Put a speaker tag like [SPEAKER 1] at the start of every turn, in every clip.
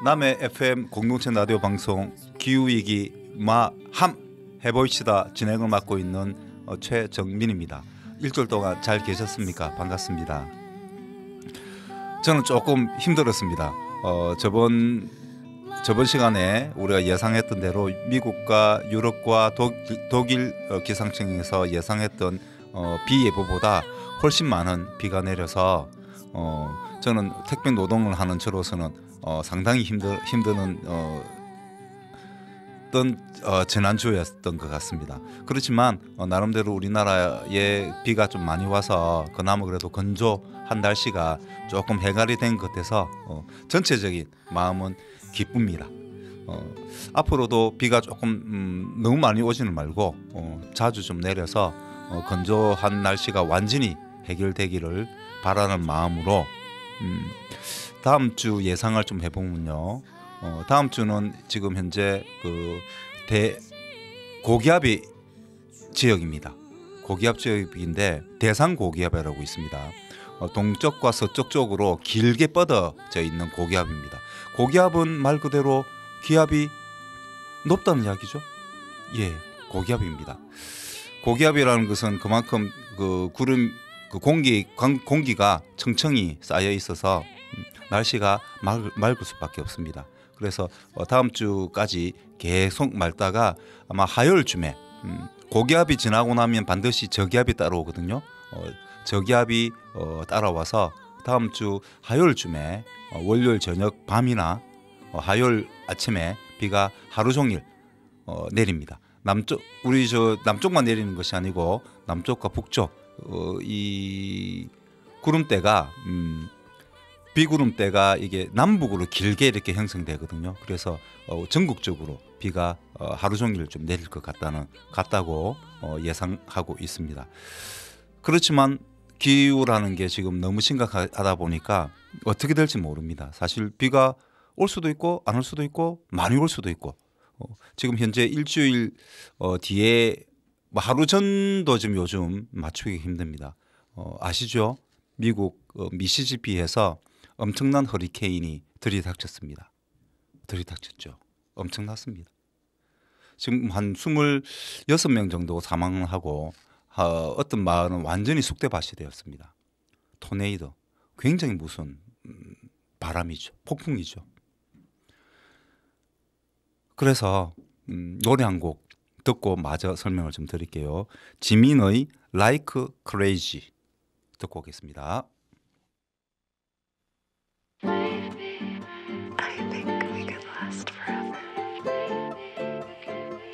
[SPEAKER 1] 남해 FM 공동체 라디오 방송 기후위기 마함 해보이시다 진행을 맡고 있는 최정민입니다. 일주일 동안 잘 계셨습니까? 반갑습니다. 저는 조금 힘들었습니다. 저번 시간에 우리가 예상했던 대로 미국과 유럽과 독일 기상청에서 예상했던 비 예보보다 훨씬 많은 비가 내려서 저는 택배 노동을 하는 저로서는 상당히 힘드는 지난주였던 것 같습니다. 그렇지만 나름대로 우리나라에 비가 좀 많이 와서 그나마 그래도 건조한 날씨가 조금 해결이 된 것 같아서 전체적인 마음은 기쁩니다. 앞으로도 비가 조금 너무 많이 오지는 말고 자주 좀 내려서 건조한 날씨가 완전히 해결되기를 바라는 마음으로 다음 주 예상을 좀 해보면요. 다음 주는 지금 현재 고기압이 지역입니다. 고기압 지역인데 대상 고기압이라고 있습니다. 동쪽과 서쪽 쪽으로 길게 뻗어져 있는 고기압입니다. 고기압은 말 그대로 기압이 높다는 이야기죠. 예, 고기압입니다. 고기압이라는 것은 그만큼 공기가 층층이 쌓여 있어서 날씨가 맑을 수밖에 없습니다. 그래서 다음 주까지 계속 맑다가 아마 화요일쯤에 고기압이 지나고 나면 반드시 저기압이 따라오거든요. 저기압이 따라와서 다음 주 화요일쯤에 월요일 저녁 밤이나 화요일 아침에 비가 하루 종일 내립니다. 남쪽만 내리는 것이 아니고 남쪽과 북쪽 이 구름대가 비구름대가 이게 남북으로 길게 이렇게 형성되거든요. 그래서 전국적으로 비가 하루 종일 좀 내릴 것 같다고 예상하고 있습니다. 그렇지만 기후라는 게 지금 너무 심각하다 보니까 어떻게 될지 모릅니다. 사실 비가 올 수도 있고 안 올 수도 있고 많이 올 수도 있고 지금 현재 일주일 뒤에 하루 전도 지금 요즘 맞추기 힘듭니다. 아시죠? 미국 미시시피에서 엄청난 허리케인이 들이닥쳤죠. 엄청났습니다. 지금 한 26명 정도 사망을 하고 어떤 마을은 완전히 쑥대밭이 되었습니다. 토네이도 굉장히 무서운 바람이죠. 폭풍이죠. 그래서 노래 한 곡 듣고 마저 설명을 좀 드릴게요. 지민의 Like Crazy 듣고 오겠습니다.
[SPEAKER 2] I think we could last forever.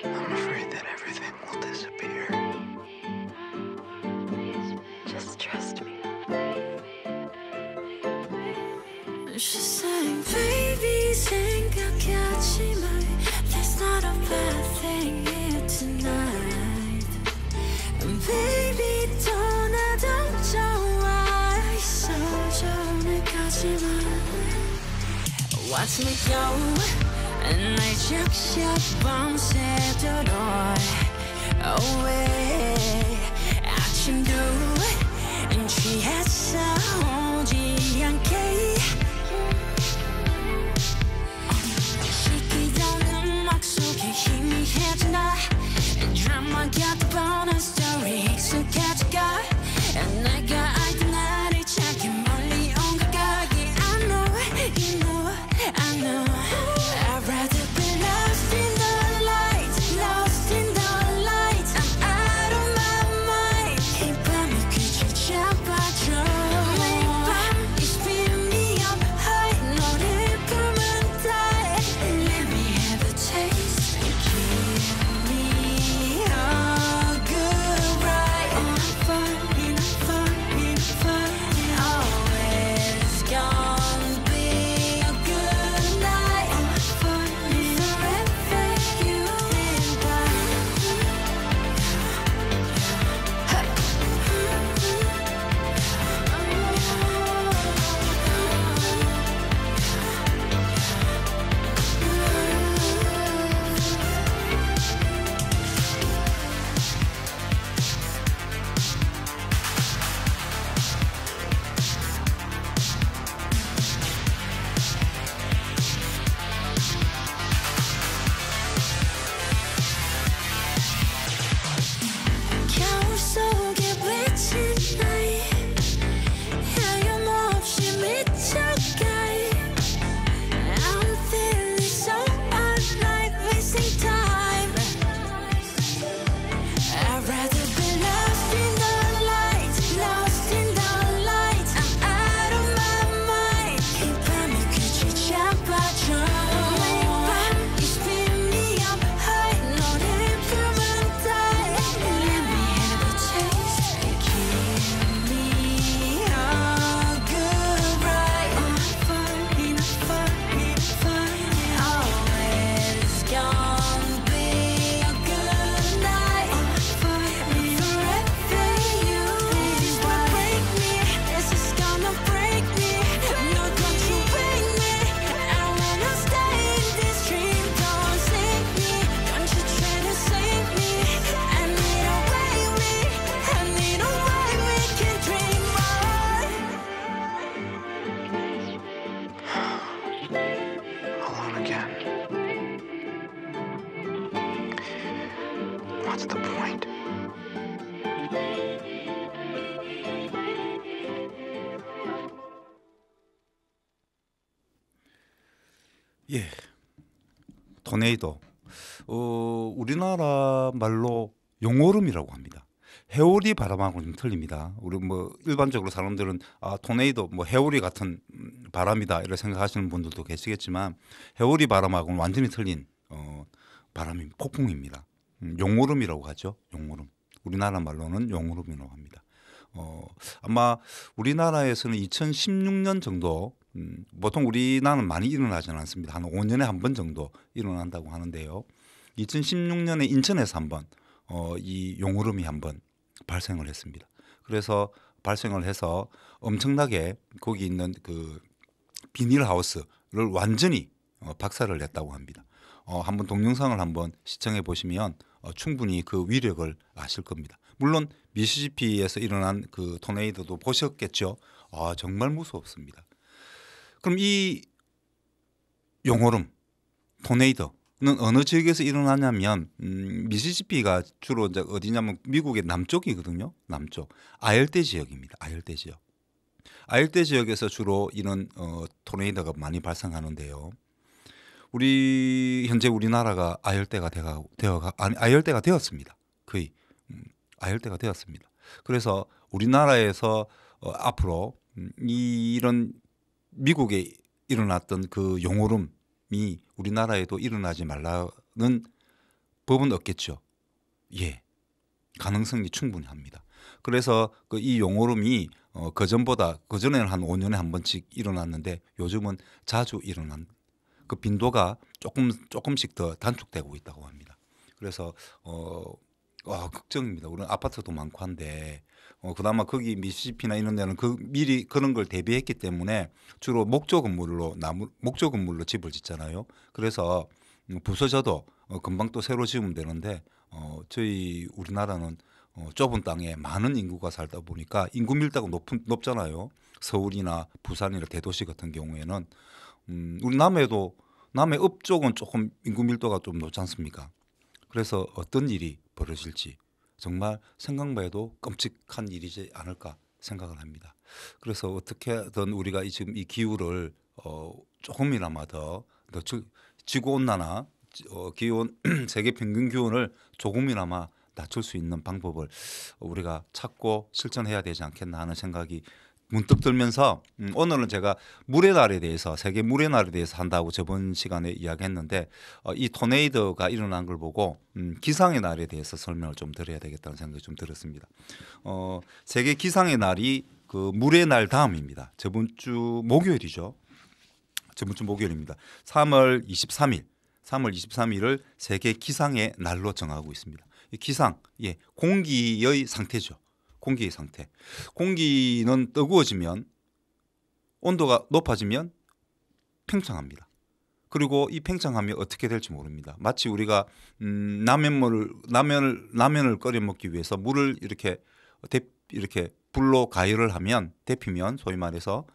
[SPEAKER 2] I'm afraid that everything will disappear. Just trust me. She's saying, baby, 생각하지 마. There's not a bad thing here tonight. And baby, 떠나도 좋아. 있어 전에 가지마. Watch me go 날 적셔 밤새도록 away 아침도 취했어 오지 않게 시키던 음악 속에 희미해진다 드라마 같은 bonus story 익숙해져가 내가 알던 나를 찾기 멀리 온 것 같기 I know you know I know I'd rather be lost in the light lost in the light I'm out of my mind 이 밤이 귀를 잡아줘 매일 밤 It's spin me
[SPEAKER 3] What's the point?
[SPEAKER 1] 예, 토네이도. 우리나라 말로 용오름이라고 합니다. 해오리 바람하고는 좀 틀립니다. 우리 뭐 일반적으로 사람들은 토네이도 뭐 해오리 같은 바람이다 이렇게 생각하시는 분들도 계시겠지만 해오리 바람하고는 완전히 틀린 바람이 폭풍입니다. 용오름이라고 하죠. 용오름. 우리나라 말로는 용오름이라고 합니다. 아마 우리나라에서는 2016년 정도 보통 우리나라는 많이 일어나지는 않습니다. 한 5년에 한 번 정도 일어난다고 하는데요. 2016년에 인천에서 한번 이 용오름이 한번 발생을 했습니다. 그래서 발생을 해서 엄청나게 거기 있는 그 비닐하우스를 완전히 박살을 냈다고 합니다. 한번 동영상을 한번 시청해 보시면 충분히 그 위력을 아실 겁니다. 물론 미시시피에서 일어난 그 토네이도도 보셨겠죠. 정말 무섭습니다. 그럼 이 용오름, 토네이도는 어느 지역에서 일어나냐면 미시시피가 주로 이제 어디냐면 미국의 남쪽이거든요. 남쪽 아열대 지역입니다. 아열대 지역. 아열대 지역에서 주로 이런 토네이도가 많이 발생하는데요. 현재 우리나라가 아열대가 아열대가 되었습니다. 거의 아열대가 되었습니다. 그래서 우리나라에서 앞으로 이런 미국에 일어났던 그 용오름이 우리나라에도 일어나지 말라는 법은 없겠죠. 예, 가능성이 충분히 합니다. 그래서 이 용오름이 그전에는 한 5년에 한 번씩 일어났는데 요즘은 자주 일어난 그 빈도가 조금씩 더 단축되고 있다고 합니다. 그래서 걱정입니다. 우리는 아파트도 많고 한데 그나마 거기 미시시피나 이런 데는 미리 그런 걸 대비했기 때문에 주로 목조 건물로 집을 짓잖아요. 그래서 부서져도 금방 또 새로 지으면 되는데 저희 우리나라는 좁은 땅에 많은 인구가 살다 보니까 인구 밀도가 높잖아요. 서울이나 부산이나 대도시 같은 경우에는 우리 남해 읍 쪽은 조금 인구 밀도가 좀 높지 않습니까? 그래서 어떤 일이 벌어질지 정말 생각만 해도 끔찍한 일이지 않을까 생각을 합니다. 그래서 어떻게든 우리가 지금 이 기후를 조금이나마 더 지구온난화, 기온 세계 평균 기온을 조금이나마 낮출 수 있는 방법을 우리가 찾고 실천해야 되지 않겠나 하는 생각이 문득 들면서 오늘은 제가 물의 날에 대해서 세계 물의 날에 대해서 한다고 저번 시간에 이야기했는데 이 토네이도가 일어난 걸 보고 기상의 날에 대해서 설명을 좀 드려야 되겠다는 생각이 좀 들었습니다. 세계 기상의 날이 그 물의 날 다음입니다. 저번 주 목요일이죠. 저번 주 목요일입니다. 3월 23일을 세계 기상의 날로 정하고 있습니다. 이 기상, 공기의 상태죠. 공기의 상태. 공기는 뜨거워지면 온도가 높아지면 팽창합니다. 그리고 이 팽창하면 어떻게 될지 모릅니다. 마치 우리가 라면을 끓여 먹기 위해서 물을 이렇게 불로 가열을 하면 데피면 소위 말해서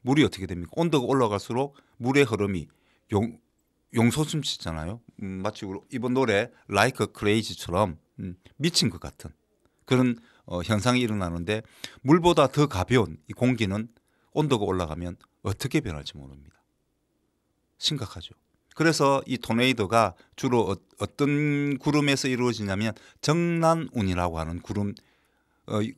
[SPEAKER 1] 물이 어떻게 됩니까? 온도가 올라갈수록 물의 흐름이 용솟음치잖아요. 마치 이번 노래 Like a Crazy처럼 미친 것 같은 그런 현상이 일어나는데 물보다 더 가벼운 이 공기는 온도가 올라가면 어떻게 변할지 모릅니다. 심각하죠. 그래서 이 토네이도가 주로 어떤 구름에서 이루어지냐면 정난운이라고 하는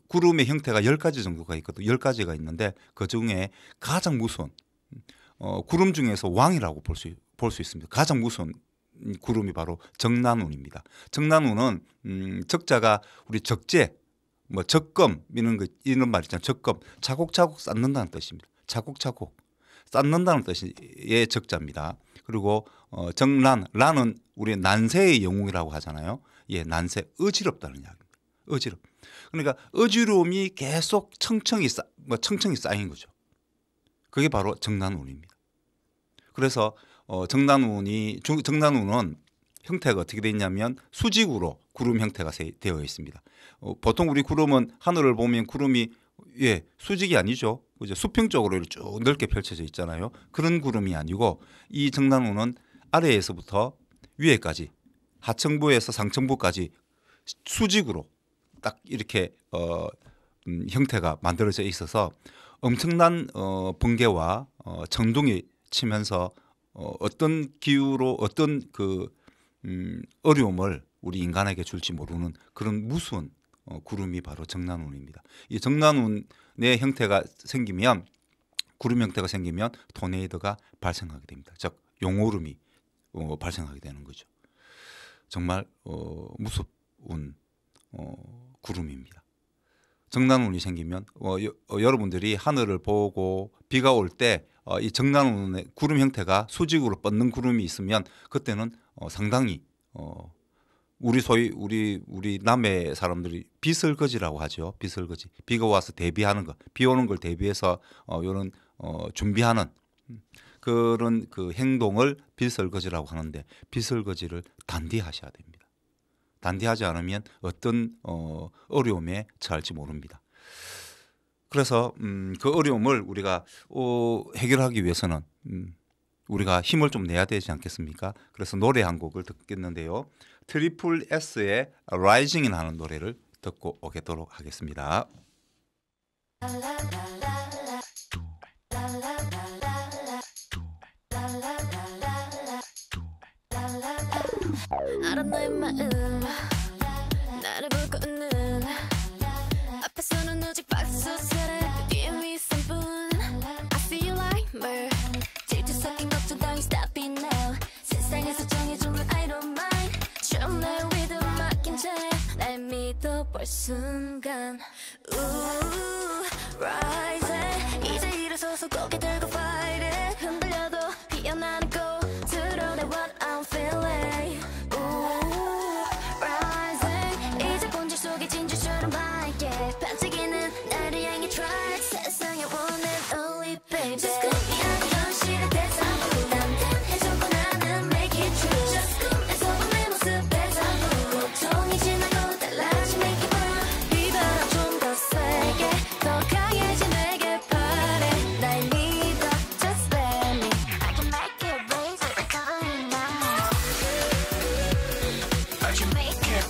[SPEAKER 1] 구름의 형태가 10가지 정도가 있거든요. 10가지가 있는데 그중에 가장 무서운 구름 중에서 왕이라고 볼 수 있습니다. 가장 무서운 구름이 바로 정난운입니다. 정난운은 적자가 우리 적재, 적금 이런 말 있잖아요. 적금, 차곡차곡 쌓는다는 뜻입니다. 차곡차곡 쌓는다는 뜻의 적자입니다. 그리고 란은 우리 난세의 영웅이라고 하잖아요. 난세, 어지럽다는 이야기입니다. 어지럽. 그러니까 어지러움이 계속 청청이 쌓인 거죠. 그게 바로 정난운입니다. 그래서 정난운은 형태가 어떻게 되어 있냐면 수직으로 구름 형태가 되어 있습니다. 보통 우리 구름은 하늘을 보면 구름이 수직이 아니죠. 그죠? 수평적으로 쭉 넓게 펼쳐져 있잖아요. 그런 구름이 아니고 이 정난운은 아래에서부터 위에까지 하청부에서 상청부까지 수직으로 딱 이렇게 형태가 만들어져 있어서 엄청난 번개와 천둥이 치면서 어떤 기후로 어떤 그 어려움을 우리 인간에게 줄지 모르는 그런 무서운 구름이 바로 정난운입니다. 이 정난운의 형태가 생기면 구름 형태가 생기면 토네이도가 발생하게 됩니다. 즉 용오름이 발생하게 되는 거죠. 정말 무서운 구름입니다. 정난운이 생기면 여러분들이 하늘을 보고 비가 올 때 이 정난운의 구름 형태가 수직으로 뻗는 구름이 있으면 그때는 상당히 우리 남해 사람들이 비설거지라고 하죠. 비설거지. 비가 와서 대비하는 것, 비 오는 걸 대비해서 이런 준비하는 그런 그 행동을 비설거지라고 하는데 비설거지를 단디하셔야 됩니다. 단디하지 않으면 어떤 어려움에 처할지 모릅니다. 그래서 그 어려움을 우리가 해결하기 위해서는 우리가 힘을 좀 내야 되지 않겠습니까? 그래서 노래 한 곡을 듣겠는데요. 트리플 S의 Rising이라는 노래를 듣고 오도록 하겠습니다.
[SPEAKER 2] 알아 너의 마음 나를 보고 웃는 앞에서는 오직 박수처럼 뒤에 위선뿐 I feel like mer 질투 섞인 걱정 따윈 stop it now 세상에서 정해준 룰 I don't mind 처음 날 믿음 맡긴 채 날 믿어볼 순간 Ooh, rising 이제 일어서서 고개 들고 fight it 흔들려도 피어나는 꽃 드러내 what I'm feeling Ooh, rising 이제 본질 속에 진주처럼 밝게 반짝이는 나를 향해 try 세상의 one and only baby Just 꿈이야 현실의 대상으로 단단해졌고 나는 make it true Just 꿈에서 본 내 모습에서 고통이 지나고 달라진 내 기분 비바람 좀 더 세게 더 강해진 내게 바래 날 믿어 just let me I can make it raise it coming now I can make it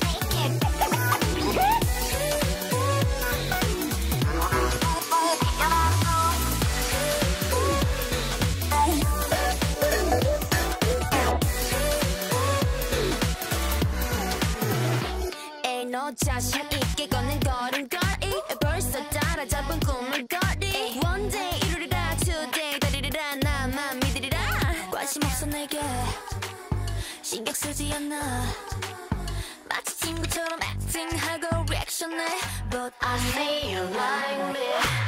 [SPEAKER 2] Ain't no 자신 있게 걷는 걸음걸이 벌써 따라잡은 꿈을 거리 One day 이루리라 today 다리리라 나만 믿으리라 관심 없어 내게 신경 쓰지 않아 마치 친구처럼 acting하고 reaction해 But I see you like me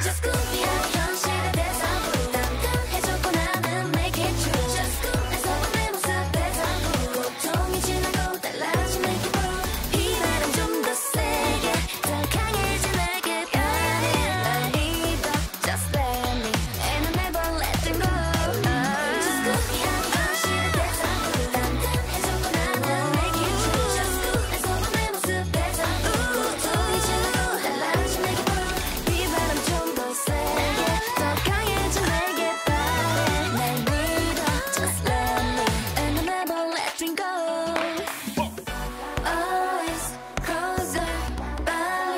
[SPEAKER 2] Just 꿈이야 현실의 대상으로 단단해졌고 나는 make it true Just 꿈에서 본 내 모습에서 고통이 지나고 달라진 내 기분 비바람 좀 더 세게 더 강해진 내게 바래 날 믿어 just let me and I'll never let them go Just 꿈이야 현실의 대상으로 단단해졌고 나는 make it true Just 꿈에서 본 내 모습에서 고통이 지나고 달라진 내 기분 비바람 좀 더 세게 더 강해진 내게 바래 날 믿어 just let me and I'll never let them go Always closer 빨리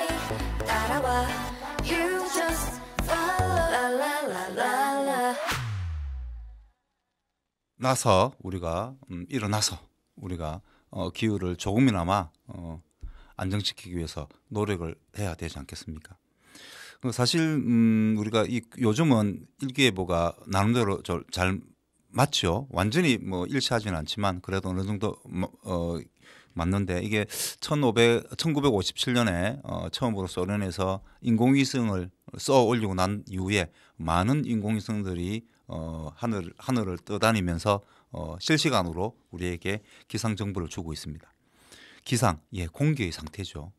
[SPEAKER 2] 따라와 You just follow la la la la la
[SPEAKER 1] 나서 우리가 일어나서 우리가 기후를 조금이나마 안정시키기 위해서 노력을 해야 되지 않겠습니까? 사실 우리가 요즘은 일기예보가 나름대로 잘 맞죠. 완전히 뭐 일치하지는 않지만 그래도 어느 정도 맞는데 이게 1957년에 처음으로 소련에서 인공위성을 쏘아 올리고 난 이후에 많은 인공위성들이 하늘을 떠다니면서 실시간으로 우리에게 기상 정보를 주고 있습니다. 기상, 공기의 상태죠.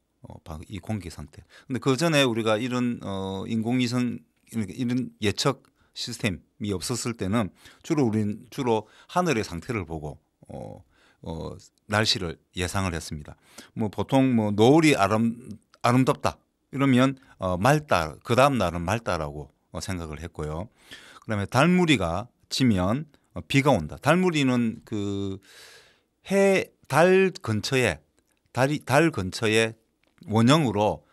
[SPEAKER 1] 바로 이 공기 상태. 근데 그 전에 우리가 이런 인공위성 이런 예측 시스템이 없었을 때는 주로 하늘의 상태를 보고 날씨를 예상을 했습니다. 뭐 보통 뭐 노을이 아름답다 이러면 맑다. 그 다음 날은 맑다라고 생각을 했고요. 그다음에 달무리가 지면 비가 온다. 달무리는 달 근처에 달 근처에 원형으로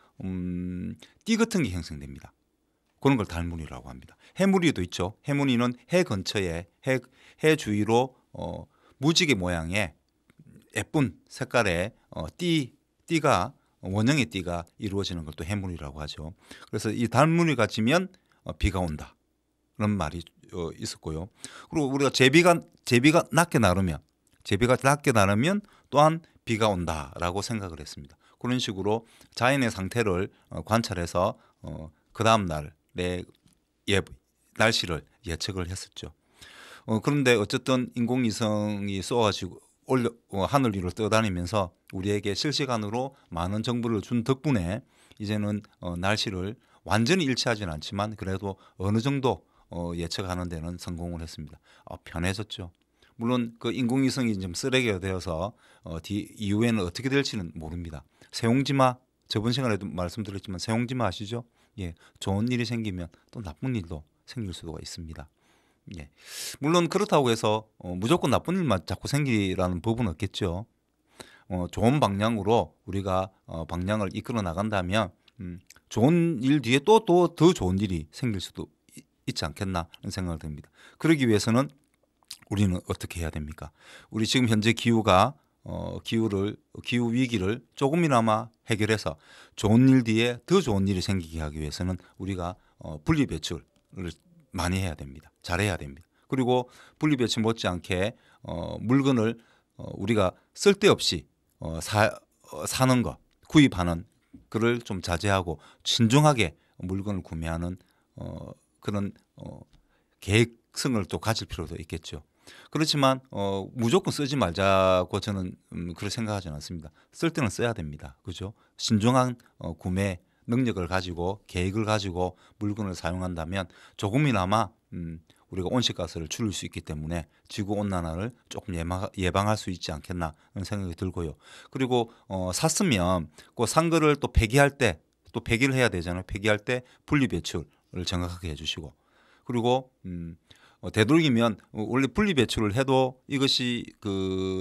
[SPEAKER 1] 띠 같은 게 형성됩니다. 그런 걸 달무늬라고 합니다. 해무늬도 있죠. 해무늬는 해 근처에 해 주위로 무지개 모양의 예쁜 색깔의 띠가 원형의 띠가 이루어지는 걸 또 해무늬라고 하죠. 그래서 이 달무늬가 지면 비가 온다 그런 말이 있었고요. 그리고 우리가 제비가 낮게 나르면 또한 비가 온다라고 생각을 했습니다. 그런 식으로 자연의 상태를 관찰해서 그 다음 날의 날씨를 예측을 했었죠. 그런데 어쨌든 인공위성이 쏘아가지고 하늘 위로 떠다니면서 우리에게 실시간으로 많은 정보를 준 덕분에 이제는 날씨를 완전히 일치하지는 않지만 그래도 어느 정도 예측하는 데는 성공을 했습니다. 편해졌죠. 물론 그 인공위성이 좀 쓰레기가 되어서 이후에는 어떻게 될지는 모릅니다. 세옹지마 저번 시간에도 말씀드렸지만 세옹지마 아시죠? 예, 좋은 일이 생기면 또 나쁜 일도 생길 수가 있습니다. 예, 물론 그렇다고 해서 무조건 나쁜 일만 자꾸 생기라는 법은 없겠죠. 좋은 방향으로 우리가 방향을 이끌어 나간다면 좋은 일 뒤에 또 더 좋은 일이 생길 수도 있지 않겠나 하는 생각을 듭니다. 그러기 위해서는 우리는 어떻게 해야 됩니까? 우리 지금 현재 기후 위기를 조금이나마 해결해서 좋은 일 뒤에 더 좋은 일이 생기게 하기 위해서는 우리가 분리배출을 많이 해야 됩니다. 잘해야 됩니다. 그리고 분리배출 못지않게 물건을 우리가 쓸데없이 사는 거, 구입하는 그를 좀 자제하고 신중하게 물건을 구매하는 그런 계획성을 또 가질 필요도 있겠죠. 그렇지만 무조건 쓰지 말자고 저는 그렇게 생각하지는 않습니다. 쓸 때는 써야 됩니다. 그죠? 신중한 구매 능력을 가지고 계획을 가지고 물건을 사용한다면 조금이나마 우리가 온실가스를 줄일 수 있기 때문에 지구온난화를 조금 예방할 수 있지 않겠나 하는 생각이 들고요. 그리고 샀으면 그 산 거를 또 폐기할 때 또 폐기를 해야 되잖아요. 폐기할 때 분리배출을 정확하게 해주시고 그리고 되도록이면 원래 분리배출을 해도 이것이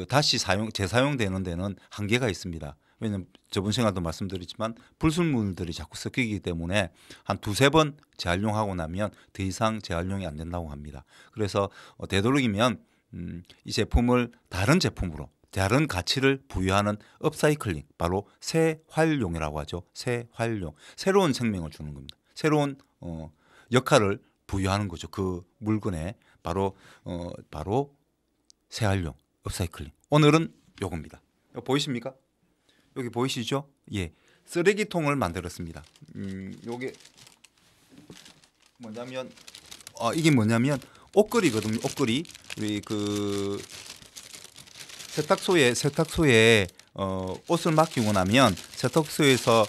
[SPEAKER 1] 다시 재사용되는 데는 한계가 있습니다. 왜냐하면 저번 시간에도 말씀드렸지만 불순물들이 자꾸 섞이기 때문에 한 두세 번 재활용하고 나면 더 이상 재활용이 안 된다고 합니다. 그래서 되도록이면 이 제품을 다른 제품으로 다른 가치를 부여하는 업사이클링, 바로 재활용이라고 하죠. 재활용, 새로운 생명을 주는 겁니다. 새로운 역할을 부여하는 거죠. 그 물건에 바로 재활용, 업사이클링. 오늘은 요겁니다. 보이십니까? 여기 보이시죠? 예, 쓰레기통을 만들었습니다. 요게 뭐냐면 이게 뭐냐면 옷걸이거든요. 옷걸이. 우리 그 세탁소에 옷을 맡기고 나면 세탁소에서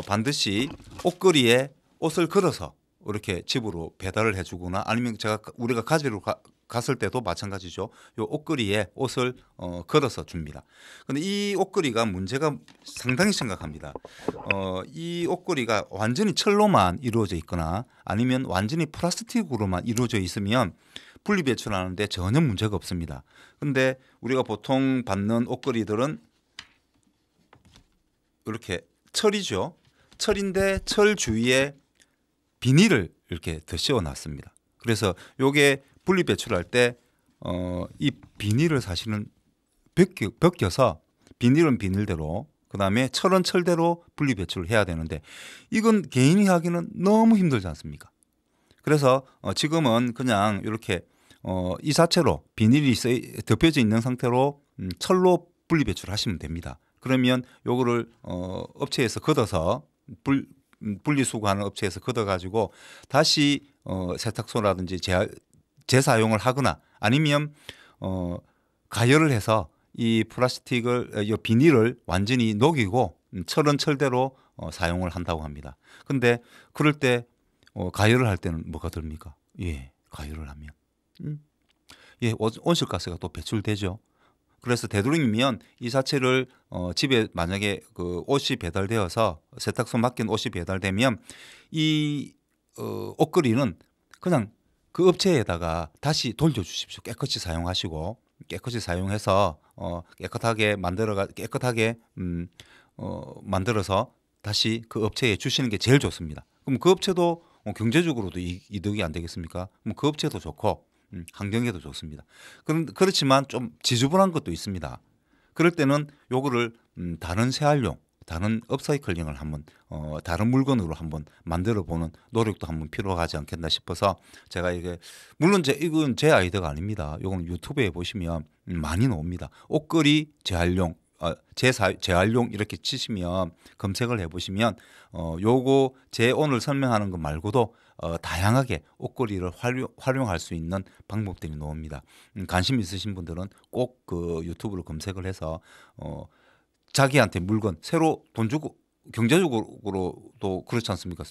[SPEAKER 1] 반드시 옷걸이에 옷을 걸어서 이렇게 집으로 배달을 해주거나 아니면 우리가 가지러 갔을 때도 마찬가지죠. 이 옷걸이에 옷을 걸어서 줍니다. 그런데 이 옷걸이가 문제가 상당히 심각합니다. 이 옷걸이가 완전히 철로만 이루어져 있거나 아니면 완전히 플라스틱으로만 이루어져 있으면 분리배출하는데 전혀 문제가 없습니다. 그런데 우리가 보통 받는 옷걸이들은 이렇게 철이죠. 철인데 철 주위에 비닐을 이렇게 더 씌워놨습니다. 그래서 요게 분리배출할 때 이 비닐을 사실은 벗겨서 비닐은 비닐대로 그다음에 철은 철대로 분리배출을 해야 되는데 이건 개인이 하기는 너무 힘들지 않습니까? 그래서 지금은 그냥 이렇게 이 자체로 비닐이 덮여져 있는 상태로 철로 분리배출을 하시면 됩니다. 그러면 요거를 업체에서 걷어서 분리수거하는 업체에서 걷어가지고 다시 세탁소라든지 재사용을 하거나 아니면 가열을 해서 이 비닐을 완전히 녹이고 철은 철대로 사용을 한다고 합니다. 그런데 그럴 때 가열을 할 때는 뭐가 됩니까? 예, 가열을 하면 예, 온실가스가 또 배출되죠. 그래서 되도록이면 이 자체를 집에 만약에 그 옷이 배달되어서 세탁소 맡긴 옷이 배달되면 이 옷걸이는 그냥 그 업체에다가 다시 돌려주십시오. 깨끗이 사용하시고 깨끗이 사용해서 깨끗하게 만들어서 다시 그 업체에 주시는 게 제일 좋습니다. 그럼 그 업체도 경제적으로도 이득이 안 되겠습니까? 그럼 그 업체도 좋고 환경에도 좋습니다. 그렇지만 좀 지저분한 것도 있습니다. 그럴 때는 요거를 다른 재활용, 다른 업사이클링을 한번 다른 물건으로 한번 만들어 보는 노력도 한번 필요하지 않겠나 싶어서 제가 이게 물론 이건 제 아이디어가 아닙니다. 요거는 유튜브에 보시면 많이 나옵니다. 옷걸이 재활용, 재활용 이렇게 치시면 검색을 해보시면 요거 제 오늘 설명하는 것 말고도 다양하게 옷걸이를 활용할 수 있는 방법들이 나옵니다. 관심 있으신 분들은 꼭 그 유튜브를 검색을 해서 자기한테 물건 새로 돈 주고 경제적으로도 그렇지 않습니까?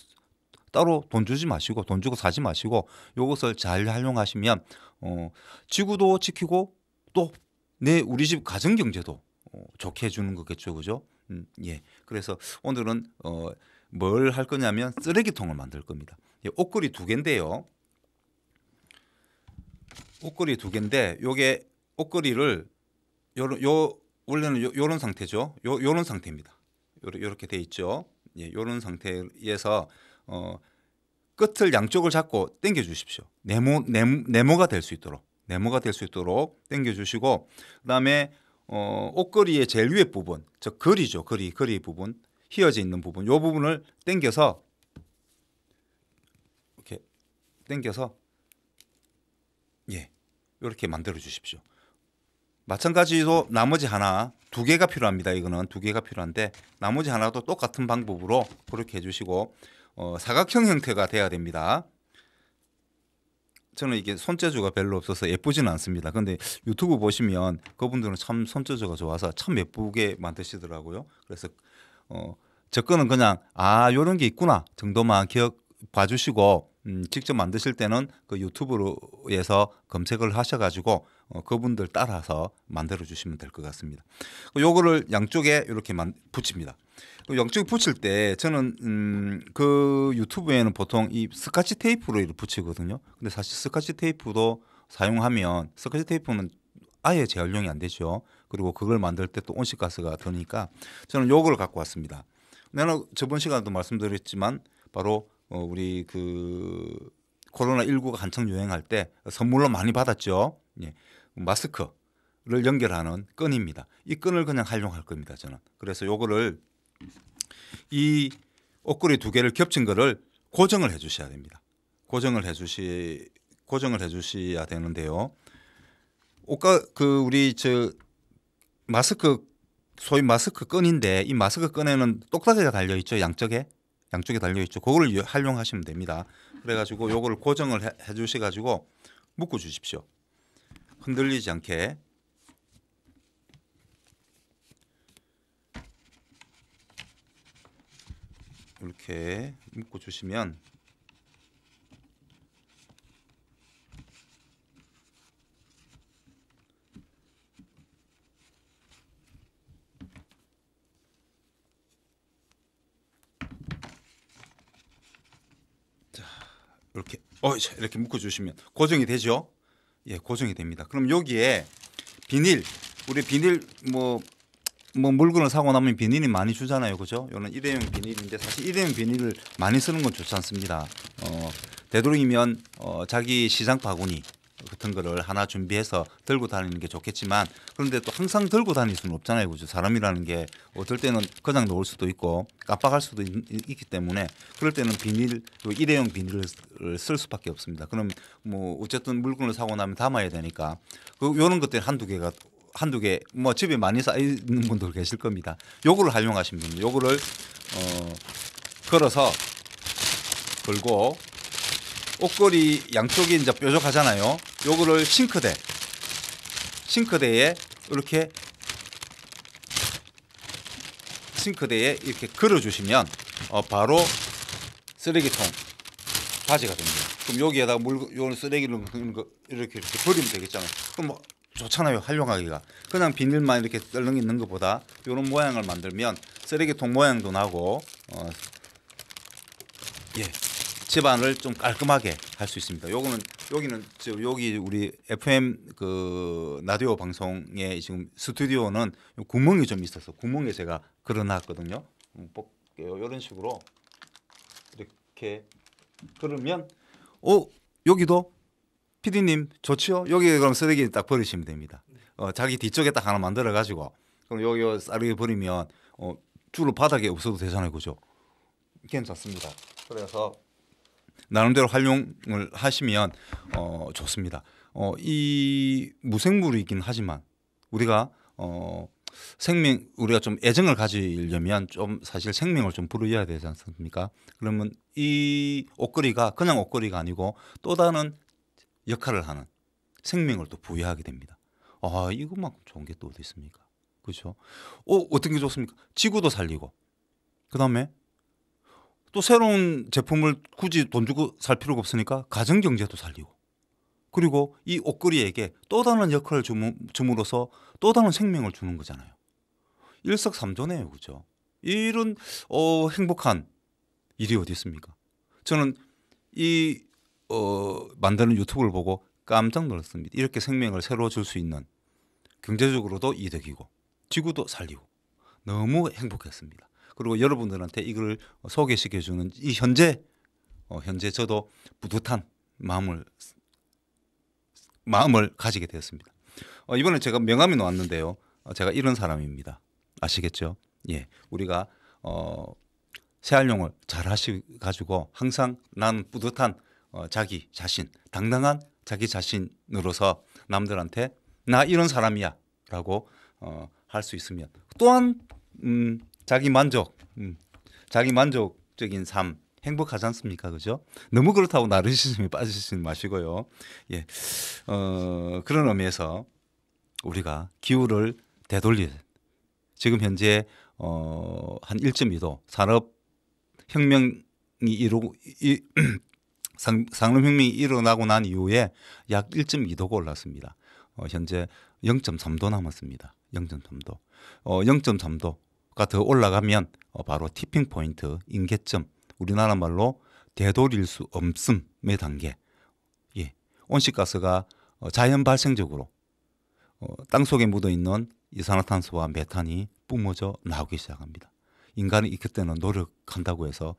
[SPEAKER 1] 따로 돈 주지 마시고 돈 주고 사지 마시고 요것을 잘 활용하시면 지구도 지키고 또 우리 집 가정 경제도 좋게 해주는 거겠죠, 그죠? 예. 그래서 오늘은 뭘 할 거냐면 쓰레기통을 만들 겁니다. 예, 옷걸이 2개인데요. 옷걸이 2개인데 요게 옷걸이를 원래는 요런 상태죠. 요런 상태입니다. 요렇게 돼 있죠. 예, 요런 상태에서 끝을 양쪽을 잡고 당겨 주십시오. 네모가 될 수 있도록 당겨 주시고 그다음에 옷걸이의 제일 위에 부분, 저 거리죠. 거리 부분, 휘어져 있는 부분, 요 부분을 당겨서 이렇게 당겨서 예, 이렇게 만들어 주십시오. 마찬가지로 나머지 하나 2개가 필요합니다. 이거는 2개가 필요한데 나머지 하나도 똑같은 방법으로 그렇게 해주시고 사각형 형태가 돼야 됩니다. 저는 이게 손재주가 별로 없어서 예쁘지는 않습니다. 근데 유튜브 보시면 그분들은 참 손재주가 좋아서 참 예쁘게 만드시더라고요. 그래서 저 거는 그냥 요런 게 있구나 정도만 봐주시고 직접 만드실 때는 그 유튜브에서 검색을 하셔가지고 그분들 따라서 만들어 주시면 될 것 같습니다. 요거를 양쪽에 이렇게 붙입니다. 양쪽에 붙일 때 저는 그 유튜브에는 보통 이 스카치 테이프로 이렇게 붙이거든요. 근데 사실 스카치 테이프도 사용하면 스카치 테이프는 아예 재활용이 안 되죠. 그리고 그걸 만들 때 또 온실가스가 드니까 저는 요거를 갖고 왔습니다. 나는 저번 시간에도 말씀드렸지만 바로 우리 그 코로나19가 한창 유행할 때 선물로 많이 받았죠. 예. 마스크를 연결하는 끈입니다. 이 끈을 그냥 활용할 겁니다. 저는. 그래서 요거를 이 옷걸이 2개를 겹친 거를 고정을 해 주셔야 됩니다. 고정을 해 주셔야 되는데요. 우리 마스크 소위 마스크 끈인데 이 마스크 끈에는 똑딱이가 달려 있죠. 양쪽에 달려 있죠. 그거를 활용하시면 됩니다. 그래가지고 요거를 고정을 해 주셔가지고 묶어 주십시오. 흔들리지 않게. 이렇게 묶어 주시면 이렇게 묶어 주시면 고정이 되죠. 예, 고정이 됩니다. 그럼 여기에 우리 비닐 물건을 사고 나면 비닐이 많이 주잖아요, 그죠? 이거는 일회용 비닐인데 사실 일회용 비닐을 많이 쓰는 건 좋지 않습니다. 되도록이면 자기 시장 바구니 같은 거를 하나 준비해서 들고 다니는 게 좋겠지만 그런데 또 항상 들고 다닐 수는 없잖아요, 그죠? 사람이라는 게 어떨 때는 그냥 놓을 수도 있고 깜빡할 수도 있기 때문에 그럴 때는 일회용 비닐을 쓸 수밖에 없습니다. 그럼 어쨌든 물건을 사고 나면 담아야 되니까 이런 것들 한두 개 집에 많이 쌓이는 분들 계실 겁니다. 요거를 활용하시면 됩니다. 요거를 걸고 옷걸이 양쪽이 이제 뾰족하잖아요. 요거를 싱크대에 이렇게 걸어 주시면 바로 쓰레기통 바지가 됩니다. 그럼 여기에다가 요 쓰레기를 이렇게 버리면 되겠잖아요. 그럼 좋잖아요, 활용하기가. 그냥 비닐만 이렇게 썰렁 있는 것보다 이런 모양을 만들면 쓰레기통 모양도 나고 집안을 좀 깔끔하게 할 수 있습니다. 요거는 여기는 여기 우리 FM 그 라디오 방송에 지금 스튜디오는 구멍이 좀 있어서 구멍에 제가 걸어놨거든요. 볼게요. 이런 식으로 이렇게 그러면 여기도 PD님 좋지요? 여기 그럼 쓰레기 딱 버리시면 됩니다. 자기 뒤쪽에 딱 하나 만들어 가지고 그럼 여기 쓰레기 버리면 주로 바닥에 없어도 되잖아요, 그죠? 괜찮습니다. 그래서 나름대로 활용을 하시면 좋습니다. 이 무생물이긴 하지만 우리가 우리가 좀 애정을 가지려면 좀 사실 생명을 좀 불어야 되지 않습니까? 그러면 이 옷걸이가 그냥 옷걸이가 아니고 또 다른 역할을 하는 생명을 또 부여하게 됩니다. 이것만큼 좋은 게 또 어디 있습니까? 그렇죠? 어떤 게 좋습니까? 지구도 살리고 그다음에 또 새로운 제품을 굳이 돈 주고 살 필요가 없으니까 가정 경제도 살리고 그리고 이 옷걸이에게 또 다른 역할을 줌으로써 또 다른 생명을 주는 거잖아요. 일석삼조네요, 그죠? 이런 행복한 일이 어디 있습니까? 저는 이 만드는 유튜브를 보고 깜짝 놀랐습니다. 이렇게 생명을 새로 줄 수 있는 경제적으로도 이득이고 지구도 살리고 너무 행복했습니다. 그리고 여러분들한테 이걸 소개시켜주는 이 현재 저도 뿌듯한 마음을 가지게 되었습니다. 이번에 제가 명함이 나왔는데요. 제가 이런 사람입니다. 아시겠죠? 예, 우리가 새활용을 잘 하셔가지고 항상 나는 뿌듯한 자기 자신, 당당한 자기 자신으로서 남들한테 나 이런 사람이야 라고 할 수 있으면 또한 자기 만족적인 삶 행복하지 않습니까? 그죠? 너무 그렇다고 나르시즘에 빠지시지 마시고요. 예, 그런 의미에서 우리가 기후를 되돌리 지금 현재 한 1.2도 산업혁명이 일어나고 난 이후에 약 1.2도가 올랐습니다. 현재 0.3도 남았습니다. 0.3도. 0.3도가 더 올라가면 바로 티핑 포인트, 임계점, 우리나라 말로 되돌릴 수 없음의 단계. 예, 온실가스가 자연 발생적으로 땅 속에 묻어 있는 이산화탄소와 메탄이 뿜어져 나오기 시작합니다. 인간이 그때는 노력한다고 해서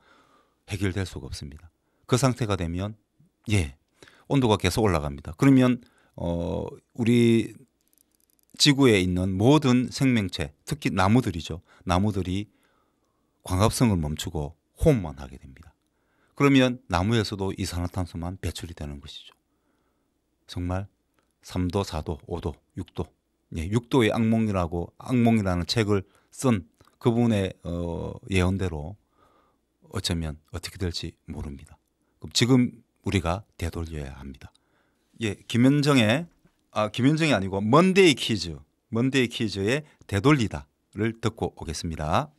[SPEAKER 1] 해결될 수가 없습니다. 그 상태가 되면 온도가 계속 올라갑니다. 그러면 우리 지구에 있는 모든 생명체, 특히 나무들이죠. 나무들이 광합성을 멈추고 호흡만 하게 됩니다. 그러면 나무에서도 이산화탄소만 배출이 되는 것이죠. 정말 3도, 4도, 5도, 6도, 6도의 악몽이라는 책을 쓴 그분의 예언대로 어쩌면 어떻게 될지 모릅니다. 그럼 지금 우리가 되돌려야 합니다. 예, 김현정이 아니고 먼데이 퀴즈의 되돌리다를 듣고 오겠습니다.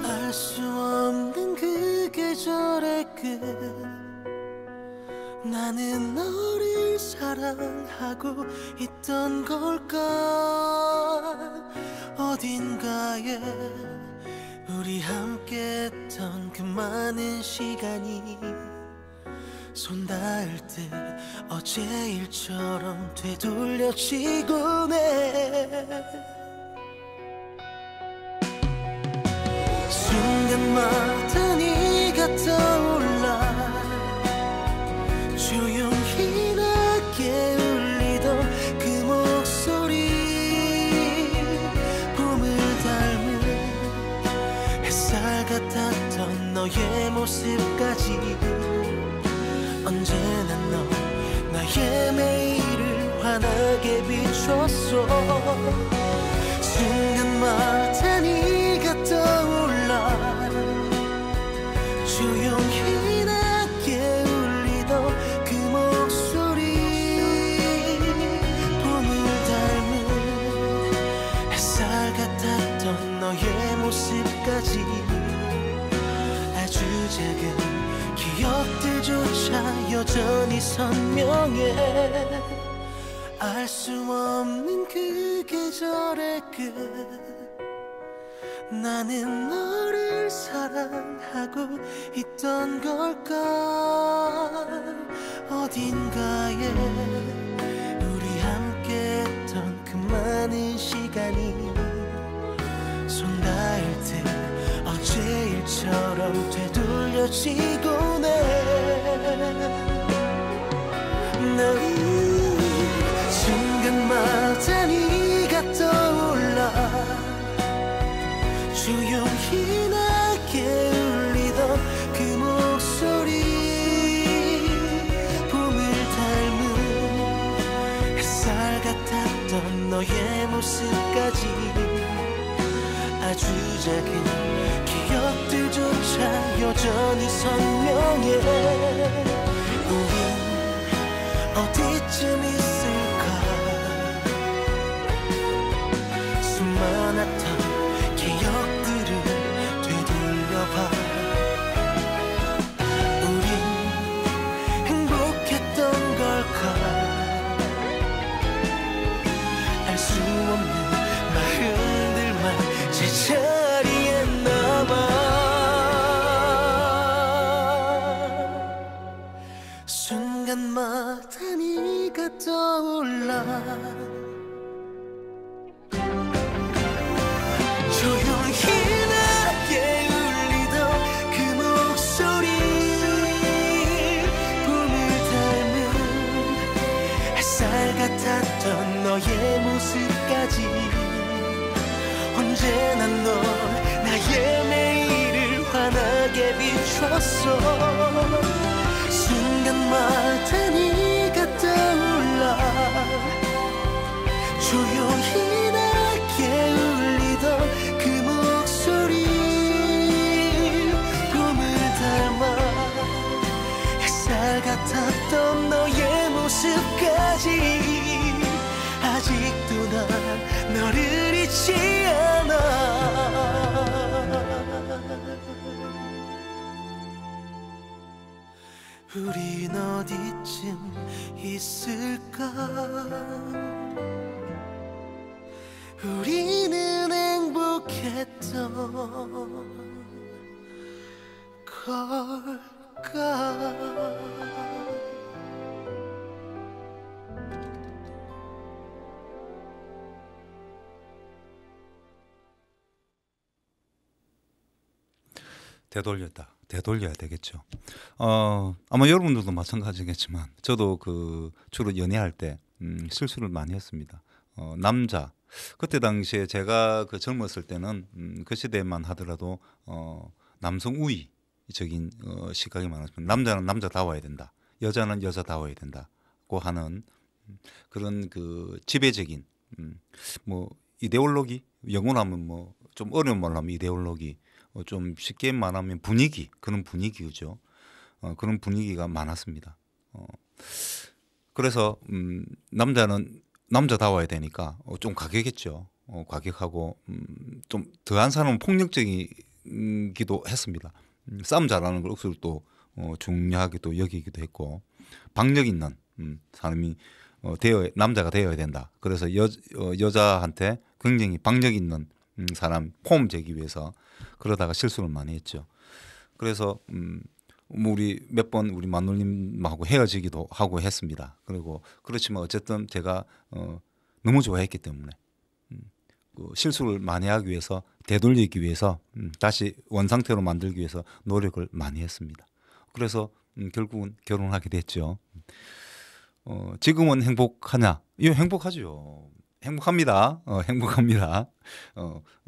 [SPEAKER 3] 알 수 없는 그 계절의 끝 나는 너를 사랑하고 있던 걸까 어딘가에 우리 함께 했던 그 많은 시간이 손 닿을 때 어제 일처럼 되돌려지곤 해 순간마다 네가 떠올라 조용히 낮게 울리던 그 목소리 봄을 닮은 햇살 같았던 너의 모습까지 언제나 너 나의 매일을 환하게 비췄어 순간마다 네가 떠올라 조용히 낮게 울리던 그 목소리 봄을 닮은 햇살 같았던 너의 모습까지 아주 작은 기억들조차 여전히 선명해. 알 수 없는 그 계절의 끝, 나는 너를 사랑하고 있던 걸까. 어딘가에 우리 함께했던 그 많은 시간이 손 닿을 때 어제 일처럼 되돌려지곤 해. 순간마다 네가 떠올라. 조용히 나게 울리던 그 목소리, 봄을 닮은 햇살 같았던 너의 모습까지 아주 작은 기억들조차 여전히 선명해. 우린 어디쯤 있을까. 수많았던 기억들을 되돌려봐. 우린 행복했던 걸까. 알 수 없는 마음들만 제자리에 남아. 순간마다 네가 떠올라. 조용히 나게 울리던 그 목소리, 봄을 닮은 햇살 같았던 너의 모습까지 언제나 넌 나의 매일을 환하게 비췄어. 순간마다 네가 떠올라. 조용히 나게 울리던 그 목소리, 봄을 닮아 햇살 같았던 너의 모습까지 아직도 난 너를 잊지 않아. 우린 어디쯤 있을까. 우리는 행복했던 걸까.
[SPEAKER 1] 되돌려야 되겠죠. 아마 여러분들도 마찬가지겠지만 저도 그 주로 연애할 때 실수를 많이 했습니다. 남자 그때 당시에 제가 그 젊었을 때는 그 시대만 하더라도 남성 우위적인 시각이 많았습니다. 남자는 남자다워야 된다, 여자는 여자다워야 된다고 하는 그런 그 지배적인 뭐 이데올로기, 영어로 하면 뭐 좀 어려운 말로 하면 이데올로기, 좀 쉽게 말하면 분위기, 그런 분위기죠. 그런 분위기가 많았습니다. 그래서 남자는 남자다워야 되니까 좀 과격했죠. 과격하고 좀 더한 사람은 폭력적이기도 했습니다. 싸움 잘하는 걸 억수로 또 중요하게 또 여기기도 했고, 박력 있는 사람이 남자가 되어야 된다. 그래서 여자한테 굉장히 박력 있는 사람 폼되기 위해서 그러다가 실수를 많이 했죠. 그래서 우리 몇 번 우리 마눌님하고 헤어지기도 하고 했습니다. 그리고 그렇지만 어쨌든 제가 너무 좋아했기 때문에 그 실수를 많이 하기 위해서, 되돌리기 위해서, 다시 원상태로 만들기 위해서 노력을 많이 했습니다. 그래서 결국은 결혼하게 됐죠. 지금은 행복하냐? 예, 행복하죠. 행복합니다. 행복합니다.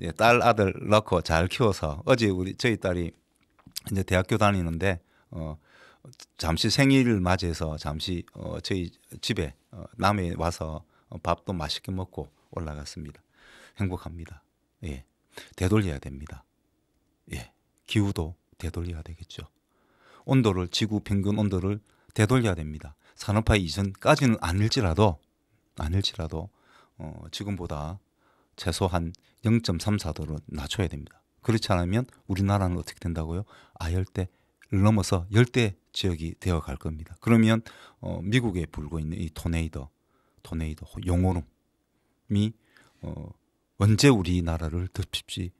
[SPEAKER 1] 예, 딸 아들 낳고 잘 키워서, 어제 저희 딸이 이제 대학교 다니는데 잠시 생일을 맞이해서 잠시 저희 집에 남해 와서 밥도 맛있게 먹고 올라갔습니다. 행복합니다. 예, 되돌려야 됩니다. 예, 기후도 되돌려야 되겠죠. 온도를, 지구 평균 온도를 되돌려야 됩니다. 산업화 이전까지는 아닐지라도 지금보다 최소한 0.34도로 낮춰야 됩니다. 그렇지 않으면 우리나라는 어떻게 된다고요? 넘어서 열대 지역이 되어 갈 겁니다. 그러면 미국에 불고 있는 이 토네이도 용오름이 언제 우리나라를 덮칠지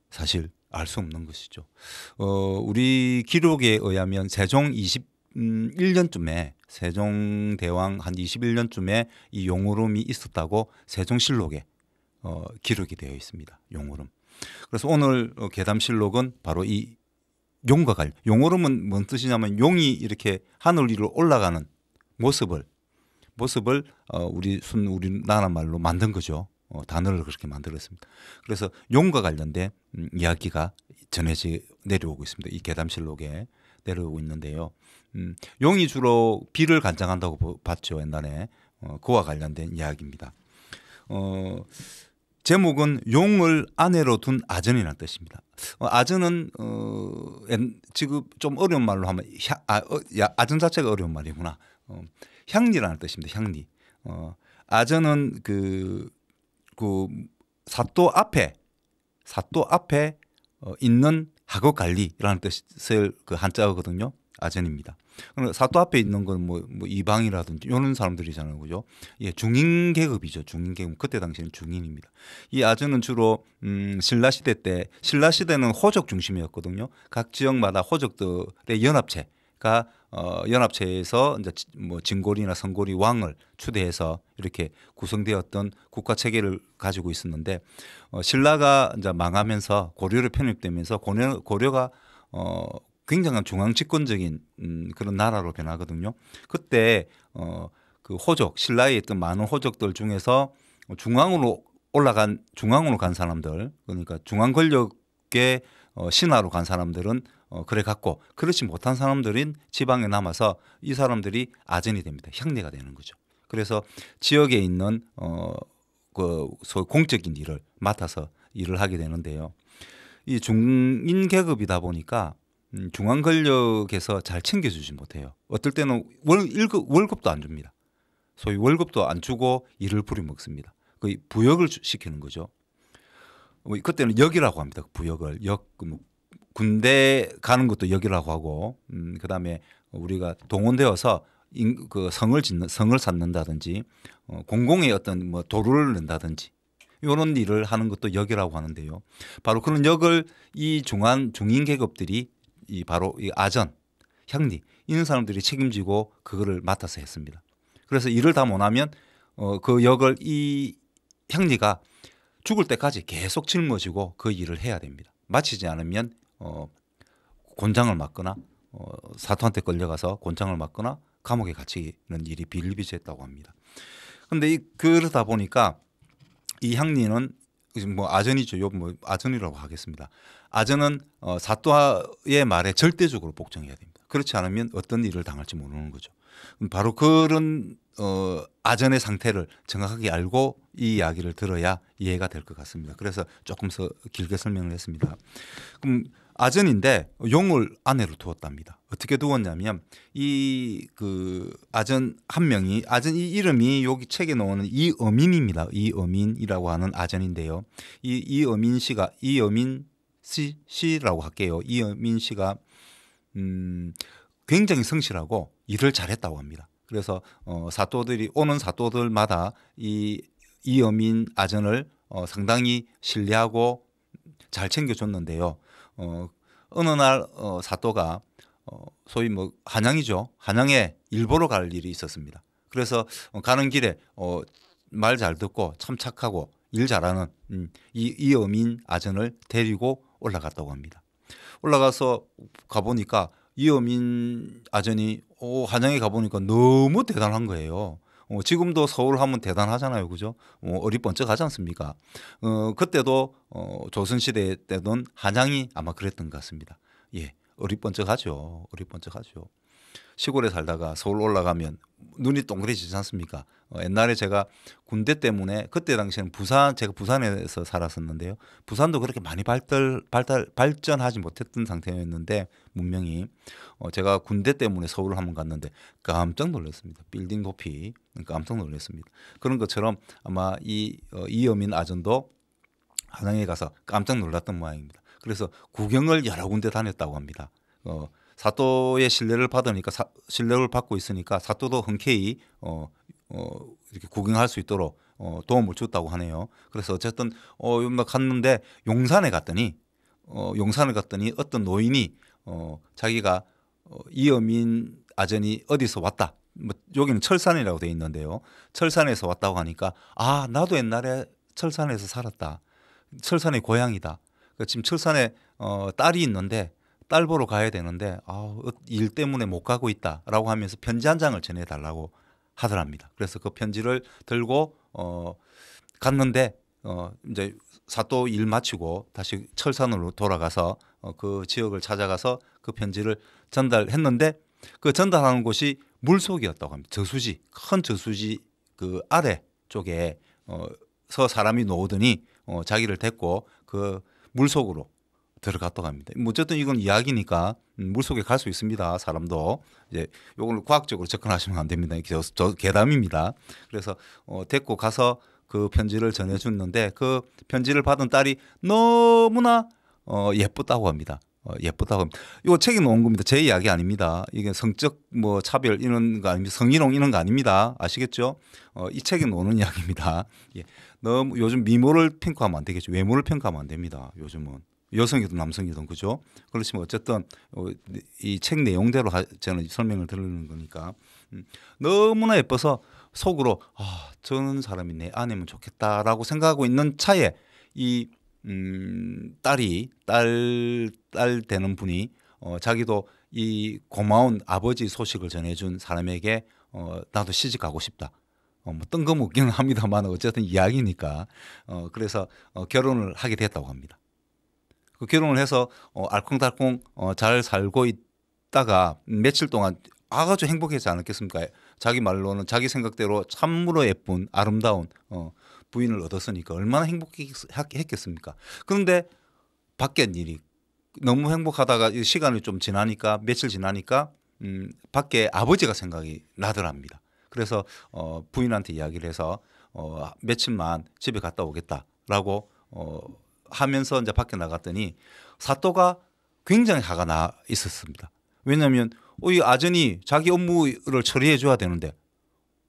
[SPEAKER 1] 사실 알 수 없는 것이죠. 우리 기록에 의하면 세종 21년쯤에 세종대왕 한 21년쯤에 이 용오름이 있었다고 세종실록에 기록이 되어 있습니다. 용오름. 그래서 오늘 괴담실록은 바로 이 용과 관련. 용오름은 뭔 뜻이냐면 용이 이렇게 하늘 위로 올라가는 모습을 우리나라 말로 만든 거죠. 단어를 그렇게 만들었습니다. 그래서 용과 관련된 이야기가 전해져 내려오고 있습니다. 이 괴담실록에 내려오고 있는데요. 용이 주로 비를 관장한다고 봤죠. 옛날에 그와 관련된 이야기입니다. 제목은 용을 아내로 둔 아전이라는 뜻입니다. 아전은 지금 좀 어려운 말로 하면 아전 자체가 어려운 말이구나. 향리라는 뜻입니다. 향리. 아전은 그 사또 앞에 있는 학업 관리라는 뜻을 그 한자어거든요. 아전입니다. 사또 앞에 있는 건 뭐 이방이라든지 이런 사람들이잖아요, 그죠? 예, 중인 계급이죠. 중인 계급. 그때 당시에는 중인입니다. 이 아전은 주로 신라 시대는 호족 중심이었거든요. 각 지역마다 호족들의 연합체가 연합체에서 이제 뭐 진골이나 성골이 왕을 추대해서 이렇게 구성되었던 국가 체계를 가지고 있었는데 신라가 이제 망하면서 고려로 편입되면서 고려가 굉장한 중앙 집권적인 그런 나라로 변하거든요. 그때 그 호족 신라에 있던 많은 호족들 중에서 중앙으로 간 사람들, 그러니까 중앙 권력의 신하로 간 사람들은 그래 갖고 그렇지 못한 사람들인 지방에 남아서 이 사람들이 아전이 됩니다. 향리가 되는 거죠. 그래서 지역에 있는 그 소위 공적인 일을 맡아서 일을 하게 되는데요. 이 중인 계급이다 보니까 중앙 권력에서 잘 챙겨주지 못해요. 어떨 때는 월급도 안 줍니다. 소위 월급도 안 주고 일을 부려먹습니다. 거의 부역을 시키는 거죠. 그때는 역이라고 합니다. 부역을 군대 가는 것도 역이라고 하고, 그다음에 우리가 동원되어서 그 성을 쌓는다든지, 공공의 어떤 뭐 도로를 낸다든지 이런 일을 하는 것도 역이라고 하는데요. 바로 그런 역을 이 중인 계급들이 바로 이 아전, 향리 이런 사람들이 책임지고 그거를 맡아서 했습니다. 그래서 일을 다 못하면 그 역을 이 향리가 죽을 때까지 계속 짊어지고 그 일을 해야 됩니다. 마치지 않으면 곤장을 맞거나 사토한테 끌려가서 곤장을 맞거나 감옥에 갇히는 일이 비일비재했다고 합니다. 그런데 그러다 보니까 이 향리는 뭐 아전이죠. 뭐 아전이라고 하겠습니다. 아전은 사또의 말에 절대적으로 복종해야 됩니다. 그렇지 않으면 어떤 일을 당할지 모르는 거죠. 바로 그런 아전의 상태를 정확하게 알고 이 이야기를 들어야 이해가 될 것 같습니다. 그래서 조금 더 길게 설명을 했습니다. 그럼 아전인데 용을 아내로 두었답니다. 어떻게 두었냐면 이 그 아전 한 명이 아전 이 이름이 여기 책에 나오는 이어민입니다. 이어민이라고 하는 아전인데요. 이어민 씨라고 할게요. 이어민 씨가 굉장히 성실하고 일을 잘했다고 합니다. 그래서 사또들이 오는 사또들마다 이 이어민 아전을 상당히 신뢰하고 잘 챙겨줬는데요. 어느 날 사또가 소위 뭐 한양이죠. 한양에 일보러 갈 일이 있었습니다. 그래서 가는 길에 말 잘 듣고 참 착하고 일 잘하는 이어민 아전을 데리고 올라갔다고 합니다. 올라가서 가보니까 이어민 아전이 한양에 가보니까 너무 대단한 거예요. 지금도 서울 하면 대단하잖아요. 그죠? 어리번쩍하지 않습니까? 그때도 조선시대 때는 한양이 아마 그랬던 것 같습니다. 예, 어리번쩍하죠. 시골에 살다가 서울 올라가면 눈이 동그래지지 않습니까? 옛날에 제가 군대 때문에 그때 당시에는 제가 부산에서 살았었는데요. 부산도 그렇게 많이 발전하지 못했던 상태였는데 문명이 제가 군대 때문에 서울을 한번 갔는데 깜짝 놀랐습니다. 빌딩 높이 깜짝 놀랐습니다. 그런 것처럼 아마 이어민 아전도 한양에 가서 깜짝 놀랐던 모양입니다. 그래서 구경을 여러 군데 다녔다고 합니다. 사또의 신뢰를 받으니까 신뢰를 받고 있으니까 사또도 흔쾌히 이렇게 구경할 수 있도록 도움을 줬다고 하네요. 그래서 어쨌든 갔는데 용산에 갔더니 어떤 노인이 자기가 이어민 아전이 어디서 왔다. 뭐 여기는 철산이라고 돼 있는데요. 철산에서 왔다고 하니까 나도 옛날에 철산에서 살았다. 철산이 고향이다. 지금 철산에 딸이 있는데 딸 보러 가야 되는데 일 때문에 못 가고 있다라고 하면서 편지 한 장을 전해달라고 하더랍니다. 그래서 그 편지를 들고 갔는데 이제 사또 일 마치고 다시 철산으로 돌아가서 그 지역을 찾아가서 그 편지를 전달했는데 그 전달하는 곳이 물속이었다고 합니다. 저수지, 큰 저수지 그 아래 쪽에 서 사람이 놓으더니 자기를 데리고 그 물속으로 들어갔다고 합니다. 어쨌든 이건 이야기니까 물속에 갈 수 있습니다. 사람도 이제 요걸 과학적으로 접근하시면 안 됩니다. 저 괴담입니다. 그래서 데리고 가서 그 편지를 전해줬는데 그 편지를 받은 딸이 너무나 예쁘다고 합니다. 예쁘다고 합니다. 이거 책에 놓은 겁니다. 제 이야기 아닙니다. 이게 성적 뭐 차별 이런 거 아닙니다. 성희롱 이런 거 아닙니다. 아시겠죠? 이 책에 놓는 이야기입니다. 예. 너무 요즘 미모를 평가하면 안 되겠죠. 외모를 평가하면 안 됩니다. 요즘은. 여성이든 남성이든 그죠? 그렇지만 어쨌든 이 책 내용대로 저는 설명을 드리는 거니까 너무나 예뻐서 속으로 저런 사람이 내 아내면 좋겠다라고 생각하고 있는 차에 이 딸 되는 분이 자기도 이 고마운 아버지 소식을 전해준 사람에게 나도 시집 가고 싶다. 뭐 뜬금없기는 합니다만 어쨌든 이야기니까 그래서 결혼을 하게 됐다고 합니다. 그 결혼을 해서 알콩달콩 잘 살고 있다가 며칠 동안 아주 행복하지 않았겠습니까? 자기 말로는 자기 생각대로 참으로 예쁜 아름다운 부인을 얻었으니까 얼마나 행복했겠습니까? 그런데 바뀐 일이 너무 행복하다가 시간이 좀 지나니까 며칠 지나니까 밖에 아버지가 생각이 나더랍니다. 그래서 부인한테 이야기를 해서 며칠만 집에 갔다 오겠다라고 하면서 이제 밖에 나갔더니 사또가 굉장히 화가 나 있었습니다. 왜냐하면 이 아전이 자기 업무를 처리해 줘야 되는데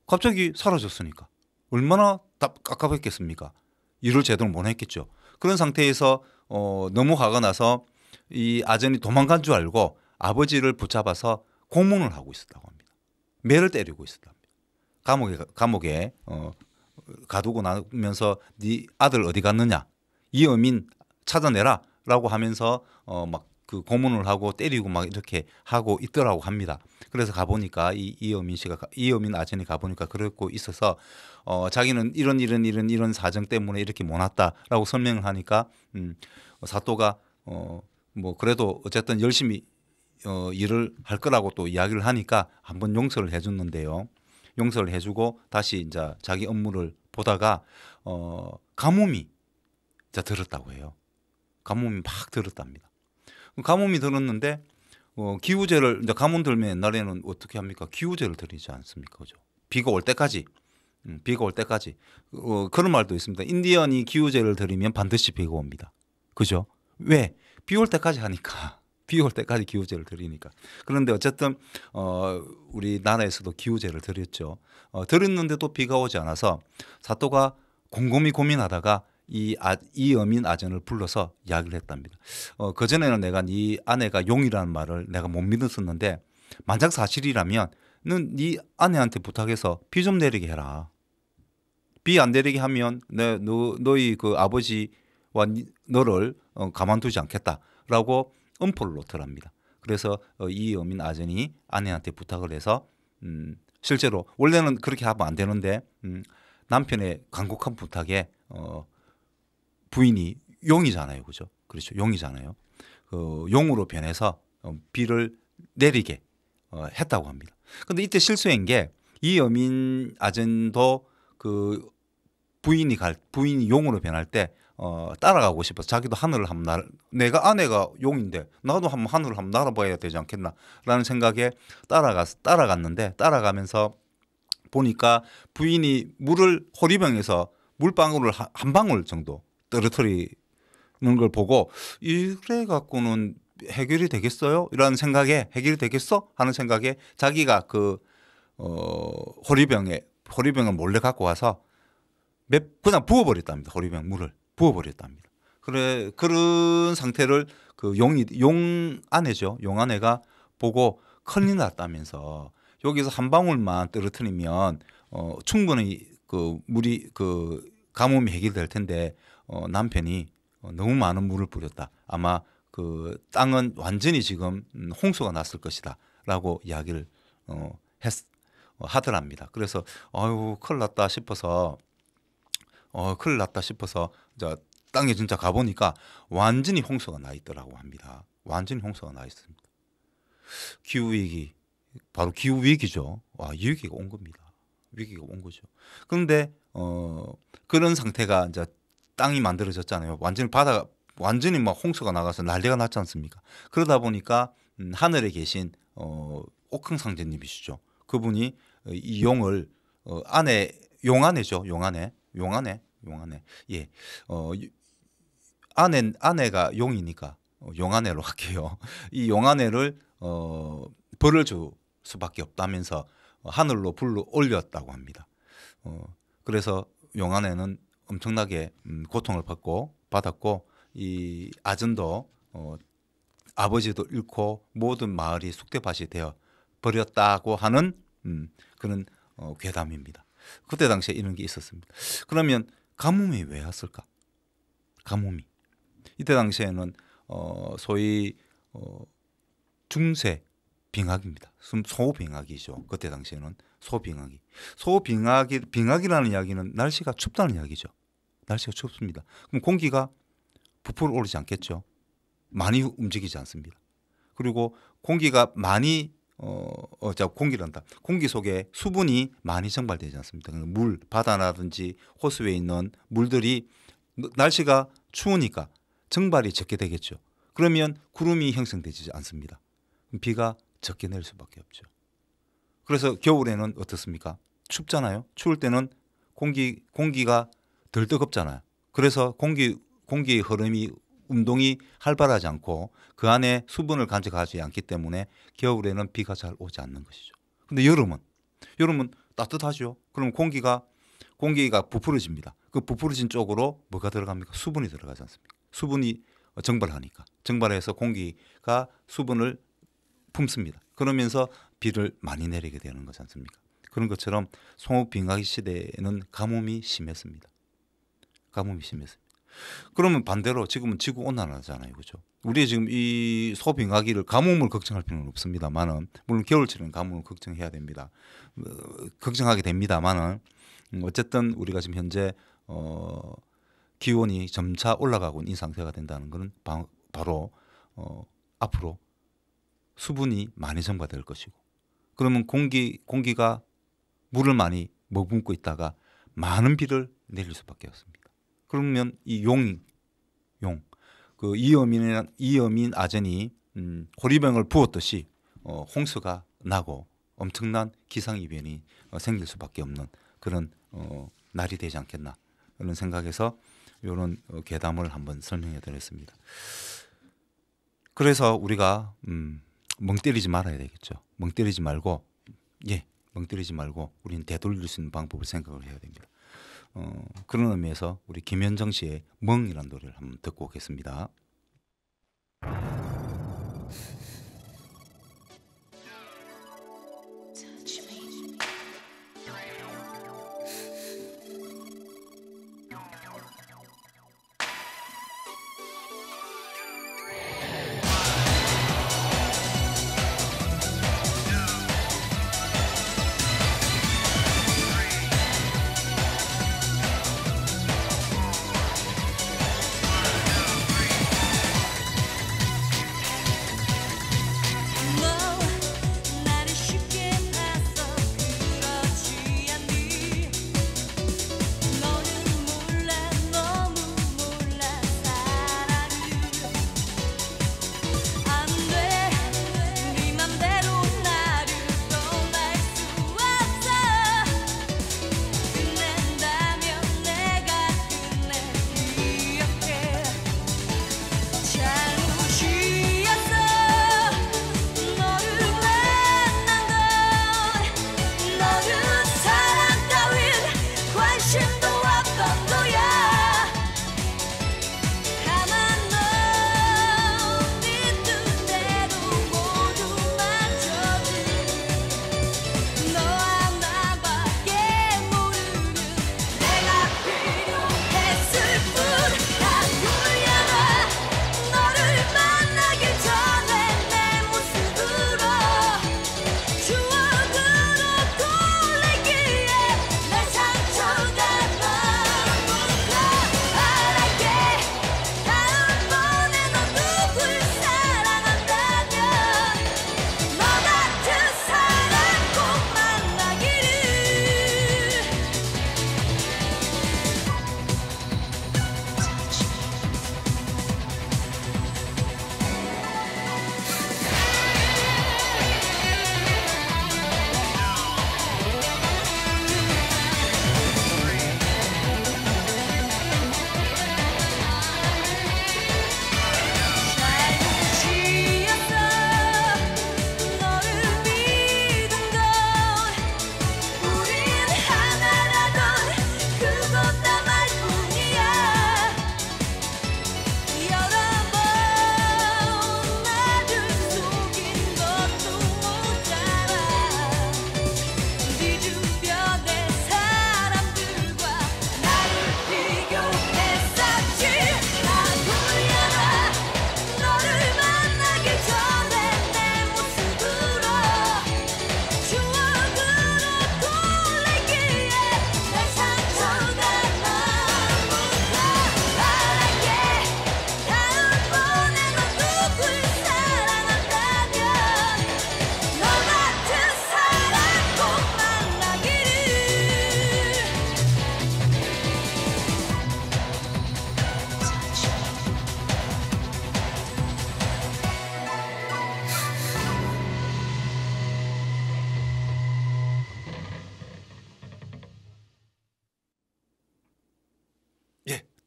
[SPEAKER 1] 갑자기 사라졌으니까 얼마나 깝깝했겠습니까? 일을 제대로 못 했겠죠. 그런 상태에서 너무 화가 나서 이 아전이 도망간 줄 알고 아버지를 붙잡아서 고문을 하고 있었다고 합니다. 매를 때리고 있었다고 합니다. 감옥에 가두고 나면서 네 아들 어디 갔느냐? 이어민 찾아내라라고 하면서 막 그 고문을 하고 때리고 막 이렇게 하고 있더라고 합니다. 그래서 가보니까 이어민 아전이 가보니까 그러고 있어서 자기는 이런 사정 때문에 이렇게 못 왔다라고 설명을 하니까 사또가 뭐 그래도 어쨌든 열심히 일을 할 거라고 또 이야기를 하니까 한번 용서를 해줬는데요. 용서를 해주고 다시 이제 자기 업무를 보다가 가뭄이 들었다고 해요. 가뭄이 막 들었답니다. 가뭄이 들었는데 기우제를 이제 가뭄 들면 옛날에는 어떻게 합니까? 기우제를 드리지 않습니까? 그죠? 비가 올 때까지 그런 말도 있습니다. 인디언이 기우제를 드리면 반드시 비가 옵니다. 그죠? 왜? 비 올 때까지 하니까. 비 올 때까지 기우제를 드리니까. 그런데 어쨌든 우리나라에서도 기우제를 드렸죠. 드렸는데도 비가 오지 않아서 사또가 곰곰이 고민하다가 이어민 아전을 불러서 이야기를 했답니다. 그전에는 내가 네 아내가 용이라는 말을 내가 못 믿었었는데 만약 사실이라면 네 아내한테 부탁해서 비 좀 내리게 해라. 비 안 내리게 하면 너희 그 아버지와 너를 가만두지 않겠다라고 엄포를 놓더랍니다. 그래서 이어민 아전이 아내한테 부탁을 해서 실제로 원래는 그렇게 하면 안 되는데 남편의 간곡한 부탁에 부인이 용이잖아요, 그죠? 그렇죠, 용이잖아요. 용으로 변해서 비를 내리게 했다고 합니다. 그런데 이때 실수한 게 이여민 아전도 그 부인이 용으로 변할 때 따라가고 싶어서 자기도 하늘을 한번 내가 아내가 용인데 나도 한번 하늘을 한번 날아봐야 되지 않겠나라는 생각에 따라갔는데 따라가면서 보니까 부인이 물을 호리병에서 물방울을 한 방울 정도 떨어뜨리는 걸 보고 이래 갖고는 해결이 되겠어요? 이런 생각에 해결이 되겠어? 하는 생각에 자기가 그 호리병을 몰래 갖고 와서 그냥 부어버렸답니다. 호리병 물을 부어버렸답니다. 그래 그런 상태를 그 용 아내죠. 용 아내가 보고 큰일 났다면서 여기서 한 방울만 떨어뜨리면 충분히 그 물이 그 가뭄이 해결될 텐데 남편이 너무 많은 물을 뿌렸다. 아마 그 땅은 완전히 지금 홍수가 났을 것이다라고 이야기를 하더랍니다. 그래서 아유 큰일 났다 싶어서 저 땅에 진짜 가보니까 완전히 홍수가 나 있더라고 합니다. 완전히 홍수가 나 있습니다. 기후 위기 바로 기후 위기죠. 와, 이 위기가 온 겁니다. 위기가 온 거죠. 그런데 그런 상태가 이제 땅이 만들어졌잖아요. 완전히 막 홍수가 나가서 난리가 났지 않습니까? 그러다 보니까 하늘에 계신 옥황상제님이시죠. 그분이 이 용을 용아내죠. 용아내. 예. 아내가 용이니까 용아내로 할게요. 이 용아내를 벌을 줄 수밖에 없다면서 하늘로 불러 올렸다고 합니다. 그래서 용아내는 엄청나게 고통을 받았고 이 아전도 아버지도 잃고 모든 마을이 쑥대밭이 되어 버렸다고 하는 그런 괴담입니다. 그때 당시에 이런 게 있었습니다. 그러면 가뭄이 왜 왔을까? 가뭄이 이때 당시에는 소위 중세 빙하기입니다. 소빙하기죠. 그때 당시에는 빙하기라는 이야기는 날씨가 춥다는 이야기죠. 날씨가 춥습니다. 그럼 공기가 부풀어 오르지 않겠죠. 많이 움직이지 않습니다. 그리고 공기가 많이 공기란다. 공기 속에 수분이 많이 정발되지 않습니다. 물, 바다라든지 호수에 있는 물들이 날씨가 추우니까 정발이 적게 되겠죠. 그러면 구름이 형성되지 않습니다. 비가 적게 내릴 수밖에 없죠. 그래서 겨울에는 어떻습니까? 춥잖아요. 추울 때는 공기가 덜 뜨겁잖아요. 그래서 공기의 흐름이 운동이 활발하지 않고 그 안에 수분을 간직하지 않기 때문에 겨울에는 비가 잘 오지 않는 것이죠. 근데 여름은 따뜻하죠. 그럼 공기가 부풀어집니다. 그 부풀어진 쪽으로 뭐가 들어갑니까? 수분이 들어가지 않습니까? 수분이 정발해서 공기가 수분을 품습니다. 그러면서 비를 많이 내리게 되는 거지 않습니까? 그런 것처럼 송호빙하기 시대에는 가뭄이 심했습니다. 그러면 반대로 지금은 지구 온난화잖아요, 그렇죠? 우리 지금 이 소빙하기를 가뭄을 걱정할 필요는 없습니다만은 물론 겨울철에는 가뭄을 걱정해야 됩니다. 걱정하게 됩니다만은 어쨌든 우리가 지금 현재 기온이 점차 올라가고 있는 이 상태가 된다는 것은 바로 앞으로 수분이 많이 정발될 것이고 그러면 공기가 물을 많이 머금고 있다가 많은 비를 내릴 수밖에 없습니다. 그러면 이 그 이어민 아전이 호리병을 부었듯이 홍수가 나고 엄청난 기상이변이 생길 수밖에 없는 그런 날이 되지 않겠나 이런 생각에서 이런 괴담을 한번 설명해 드렸습니다. 그래서 우리가 멍 때리지 말아야 되겠죠. 멍 때리지 말고 우리는 되돌릴 수 있는 방법을 생각을 해야 됩니다. 그런 의미에서 우리 김현정 씨의 멍이라는 노래를 한번 듣고 오겠습니다.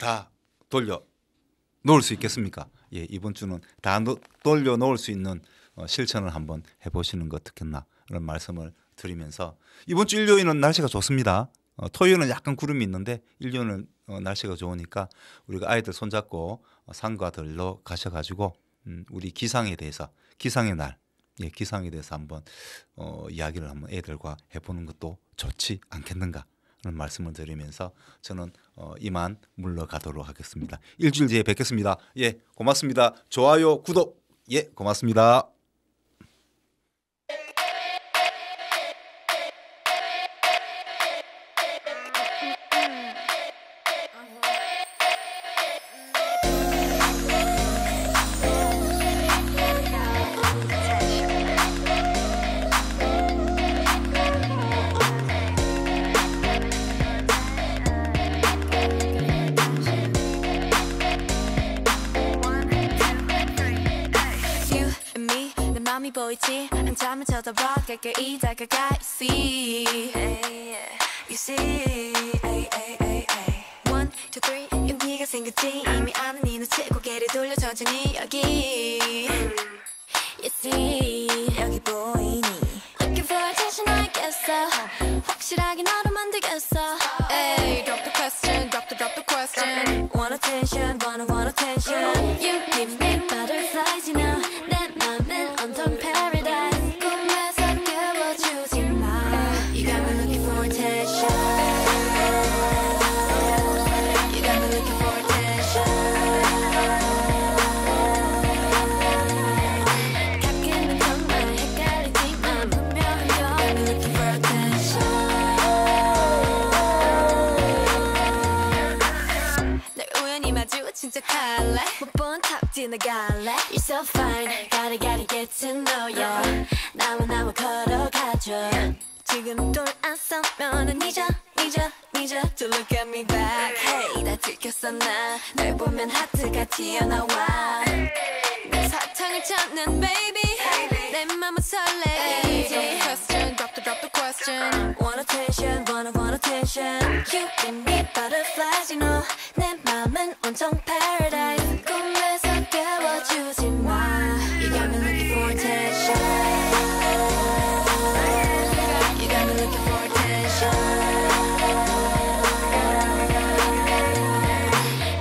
[SPEAKER 1] 다 돌려 놓을 수 있겠습니까? 예, 이번 주는 다 돌려 놓을 수 있는 실천을 한번 해보시는 거 어떻겠나 그런 말씀을 드리면서 이번 주 일요일은 날씨가 좋습니다. 토요일은 약간 구름이 있는데 일요일은 날씨가 좋으니까 우리가 아이들 손잡고 산과 들로 가셔가지고 우리 기상에 대해서 기상의 날, 예, 기상에 대해서 한번 이야기를 한번 애들과 해보는 것도 좋지 않겠는가 그런 말씀을 드리면서 저는 이만 물러가도록 하겠습니다. 일주일 뒤에 뵙겠습니다. 예, 고맙습니다. 좋아요, 구독, 예, 고맙습니다.
[SPEAKER 2] 맘이 보이지 한참을 쳐다봐 가까이 다가가 You see One, two, three 용기가 생겼지 이미 아는 네 눈치 고개를 돌려 천천히 여기 You see 여기 보이니 Looking for attention I guess so 확실하게 너로 만들겠어 Hey, drop the question, drop the question Want attention, want attention You give me butterflies, you know 내 맘은 온통 paradise 꿈에서 깨워주지 마 You got me looking for attention You got me looking for attention 가끔은 정말 헷갈리지만 분명한 건 You got me looking for attention 널 우연히 마주친 척할래 못 본 탑 지나갈래 You're so fine gotta get to know ya 나와 걸어가줘 지금 돌아서면은 잊어 To look at me back Hey 다 들켰어 날 보면 하트가 튀어나와 내 사탕을 찾는 baby 내 맘은 설레이지 Drop the question Want attention, want attention You give me butterflies, you know 내 맘은 온통 paradise 꿈에서 깨워주지 마 You got me looking for attention You got me looking for attention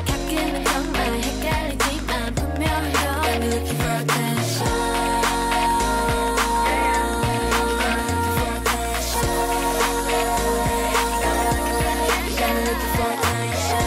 [SPEAKER 2] 가끔은 정말 헷갈리지만 분명한 건 You got me looking for attention You got me looking for attention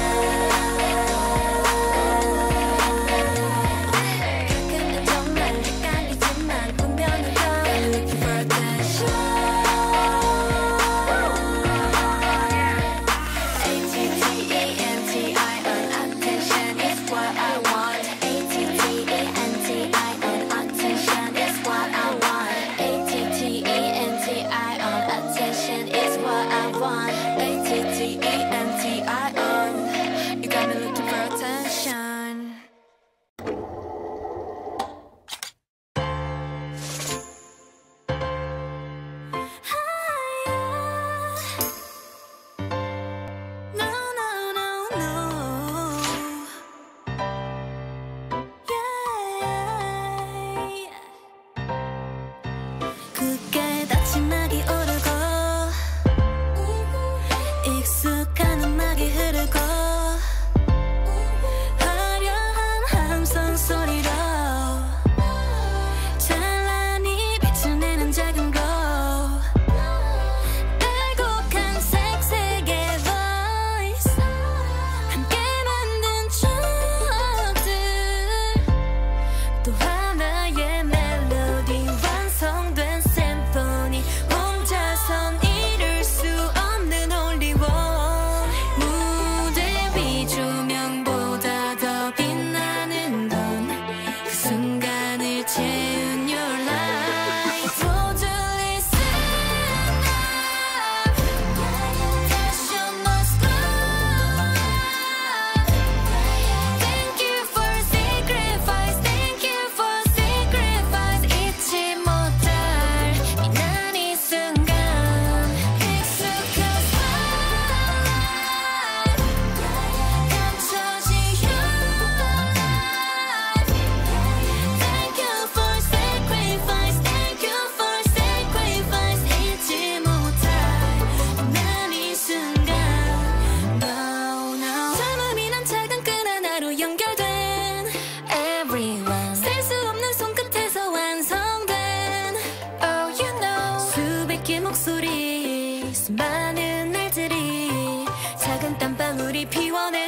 [SPEAKER 2] 피워내